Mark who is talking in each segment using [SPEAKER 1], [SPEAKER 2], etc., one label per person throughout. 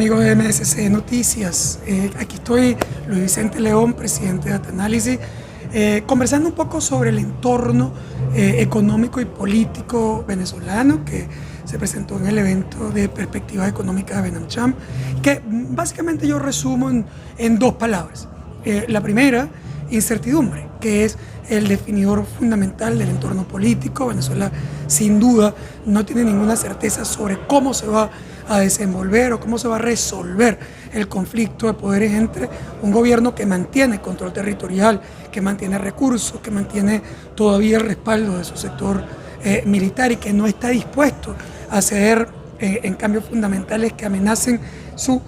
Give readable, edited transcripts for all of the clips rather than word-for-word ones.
[SPEAKER 1] amigos de MSC Noticias. Aquí estoy, Luis Vicente León, presidente de Data Analysis, conversando un poco sobre el entorno económico y político venezolano que se presentó en el evento de Perspectivas Económicas de Benamcham, que básicamente yo resumo en dos palabras. La primera, incertidumbre, que es el definidor fundamental del entorno político. Venezuela, sin duda, no tiene ninguna certeza sobre cómo se va a desenvolver o cómo se va a resolver el conflicto de poderes entre un gobierno que mantiene control territorial, que mantiene recursos, que mantiene todavía el respaldo de su sector militar y que no está dispuesto a ceder en cambios fundamentales que amenacen su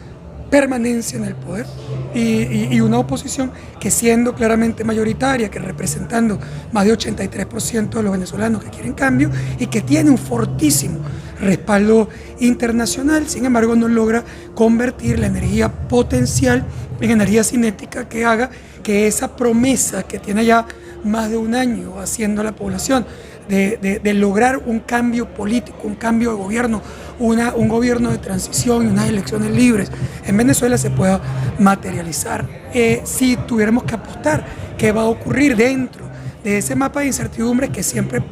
[SPEAKER 1] permanencia en el poder, y una oposición que, siendo claramente mayoritaria, que representando más de 83% de los venezolanos que quieren cambio y que tiene un fortísimo respaldo internacional, sin embargo no logra convertir la energía potencial en energía cinética que haga que esa promesa que tiene ya más de un año haciendo la población de lograr un cambio político, un cambio de gobierno, un gobierno de transición y unas elecciones libres en Venezuela se pueda materializar. Si tuviéramos que apostar qué va a ocurrir dentro de ese mapa de incertidumbre que siempre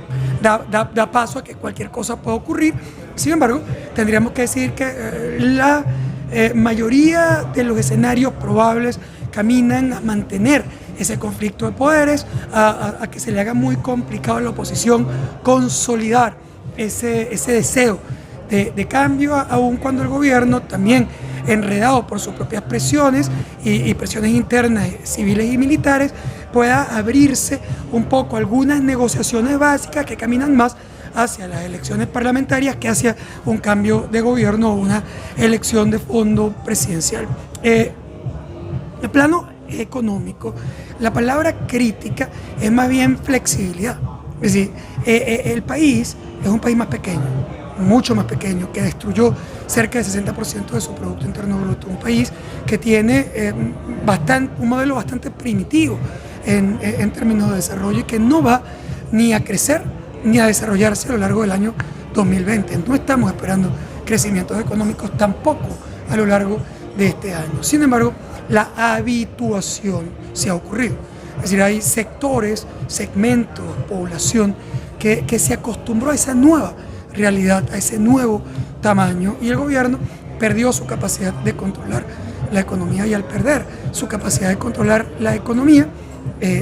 [SPEAKER 1] da paso a que cualquier cosa pueda ocurrir, sin embargo, tendríamos que decir que la mayoría de los escenarios probables caminan a mantener ese conflicto de poderes, a que se le haga muy complicado a la oposición consolidar ese deseo de cambio, aun cuando el gobierno, también enredado por sus propias presiones y presiones internas, civiles y militares, pueda abrirse un poco a algunas negociaciones básicas que caminan más hacia las elecciones parlamentarias que hacia un cambio de gobierno o una elección de fondo presidencial. El plano económico, la palabra crítica es más bien flexibilidad. Es decir, el país es un país más pequeño, mucho más pequeño, que destruyó cerca del 60% de su Producto Interno Bruto, un país que tiene un modelo bastante primitivo en términos de desarrollo y que no va ni a crecer ni a desarrollarse a lo largo del año 2020. No estamos esperando crecimientos económicos tampoco a lo largo de este año. Sin embargo, la habituación se ha ocurrido. Es decir, hay sectores, segmentos, población que se acostumbró a esa nueva realidad, a ese nuevo tamaño, y el gobierno perdió su capacidad de controlar la economía, y al perder su capacidad de controlar la economía,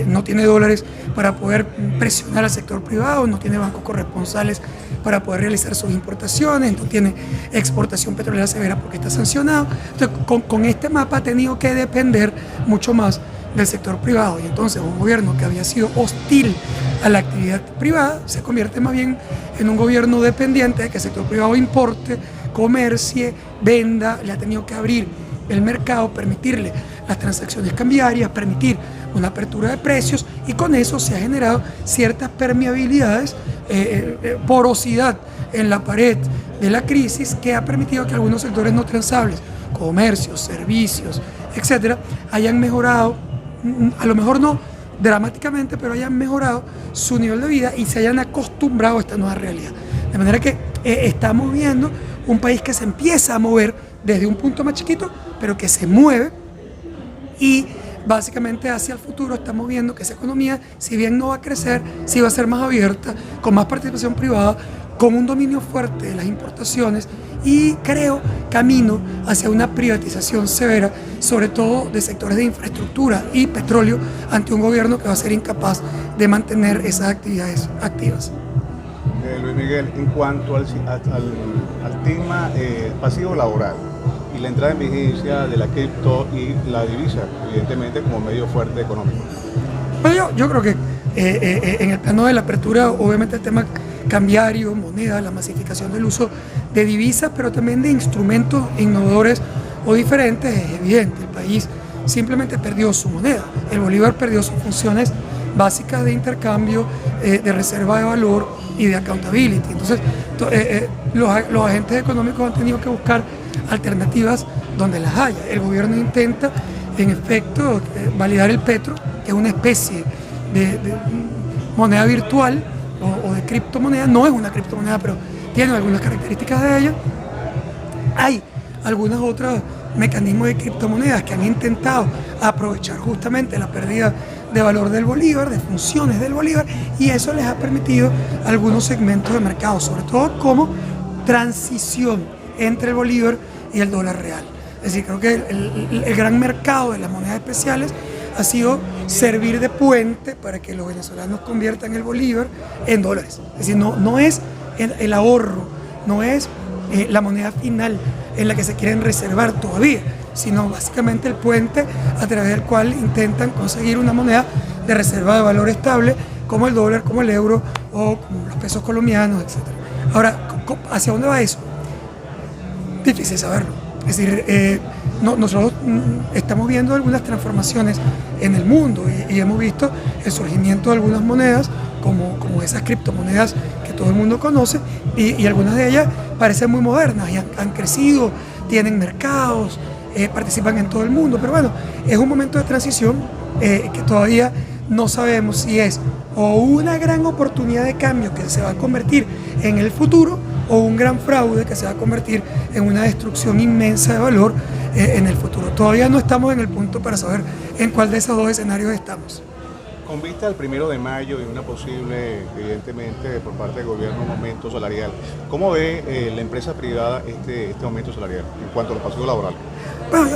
[SPEAKER 1] no tiene dólares para poder presionar al sector privado, no tiene bancos corresponsales para poder realizar sus importaciones, no tiene exportación petrolera severa porque está sancionado. Entonces, con este mapa ha tenido que depender mucho más del sector privado, y entonces un gobierno que había sido hostil a la actividad privada se convierte más bien en un gobierno dependiente de que el sector privado importe, comercie, venda. Le ha tenido que abrir el mercado, permitirle las transacciones cambiarias, permitir una apertura de precios, y con eso se ha generado ciertas permeabilidades, porosidad en la pared de la crisis, que ha permitido que algunos sectores no transables, comercios, servicios, etcétera, hayan mejorado, a lo mejor no dramáticamente, pero hayan mejorado su nivel de vida y se hayan acostumbrado a esta nueva realidad. De manera que estamos viendo un país que se empieza a mover desde un punto más chiquito, pero que se mueve, y básicamente hacia el futuro estamos viendo que esa economía, si bien no va a crecer, sí va a ser más abierta, con más participación privada, con un dominio fuerte de las importaciones, y creo camino hacia una privatización severa, sobre todo de sectores de infraestructura y petróleo, ante un gobierno que va a ser incapaz de mantener esas actividades activas.
[SPEAKER 2] Luis Miguel, en cuanto al tema pasivo laboral y la entrada en vigencia de la cripto y la divisa, evidentemente como medio fuerte económico.
[SPEAKER 1] Bueno, yo creo que en el plano de la apertura, obviamente el tema cambiario, moneda, la masificación del uso de divisas, pero también de instrumentos innovadores o diferentes, es evidente. El país simplemente perdió su moneda, el bolívar perdió sus funciones básicas de intercambio, de reserva de valor y de accountability. Entonces, los agentes económicos han tenido que buscar alternativas donde las haya. El gobierno intenta, en efecto, validar el petro, que es una especie de moneda virtual o de criptomoneda. No es una criptomoneda, pero tiene algunas características de ella. Hay algunos otros mecanismos de criptomonedas que han intentado aprovechar justamente la pérdida de valor del bolívar, de funciones del bolívar, y eso les ha permitido algunos segmentos de mercado, sobre todo como transición entre el bolívar y el dólar real. Es decir, creo que el gran mercado de las monedas especiales ha sido servir de puente para que los venezolanos conviertan el bolívar en dólares. Es decir, no es el ahorro, no es la moneda final en la que se quieren reservar todavía, sino básicamente el puente a través del cual intentan conseguir una moneda de reserva de valor estable, como el dólar, como el euro o como los pesos colombianos, etc. Ahora, ¿hacia dónde va eso? Difícil saberlo. Es decir, nosotros estamos viendo algunas transformaciones en el mundo y hemos visto el surgimiento de algunas monedas como esas criptomonedas que todo el mundo conoce y algunas de ellas parecen muy modernas y han crecido, tienen mercados, participan en todo el mundo, pero bueno, es un momento de transición que todavía no sabemos si es o una gran oportunidad de cambio que se va a convertir en el futuro o un gran fraude que se va a convertir en una destrucción inmensa de valor en el futuro. Todavía no estamos en el punto para saber en cuál de esos dos escenarios estamos.
[SPEAKER 2] Con vista al 1 de mayo y una posible, evidentemente, por parte del gobierno, un aumento salarial, ¿cómo ve la empresa privada este aumento salarial en cuanto a los pasivos laborales?
[SPEAKER 1] Bueno,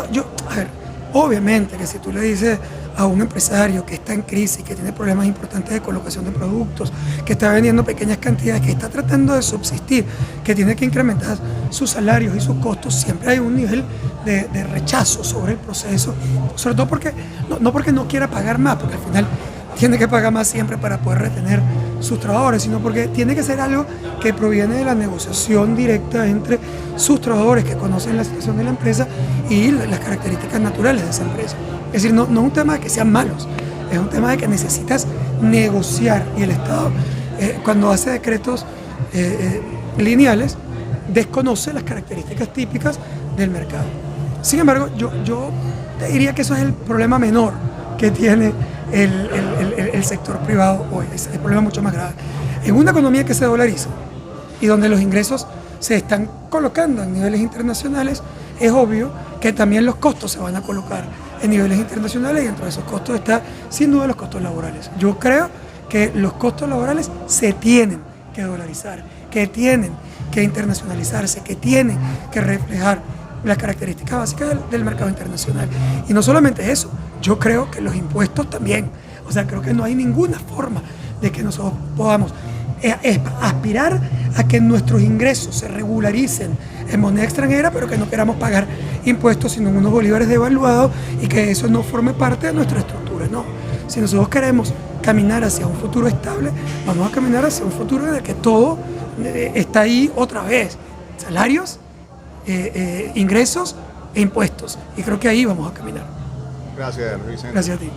[SPEAKER 1] a ver, obviamente que si tú le dices a un empresario que está en crisis, que tiene problemas importantes de colocación de productos, que está vendiendo pequeñas cantidades, que está tratando de subsistir, que tiene que incrementar sus salarios y sus costos, siempre hay un nivel de rechazo sobre el proceso, sobre todo porque no porque no quiera pagar más, porque al final tiene que pagar más siempre para poder retener sus trabajadores, sino porque tiene que ser algo que proviene de la negociación directa entre sus trabajadores que conocen la situación de la empresa y las características naturales de esa empresa. Es decir, no es un tema de que sean malos, es un tema de que necesitas negociar y el Estado, cuando hace decretos lineales, desconoce las características típicas del mercado. Sin embargo, yo te diría que eso es el problema menor que tiene el sector privado hoy. Es el problema mucho más grave. En una economía que se dolariza y donde los ingresos se están colocando en niveles internacionales, es obvio que también los costos se van a colocar en niveles internacionales y dentro de esos costos está sin duda los costos laborales. Yo creo que los costos laborales se tienen que dolarizar, que tienen que internacionalizarse, que tienen que reflejar las características básicas del mercado internacional. Y no solamente eso, yo creo que los impuestos también. O sea, creo que no hay ninguna forma de que nosotros podamos aspirar a que nuestros ingresos se regularicen en moneda extranjera, pero que no queramos pagar impuestos sino en unos bolívares devaluados y que eso no forme parte de nuestra estructura. No, si nosotros queremos caminar hacia un futuro estable, vamos a caminar hacia un futuro en el que todo está ahí otra vez, salarios, ingresos e impuestos, y creo que ahí vamos a caminar.
[SPEAKER 2] Gracias, Luis Vicente.
[SPEAKER 1] Gracias a ti.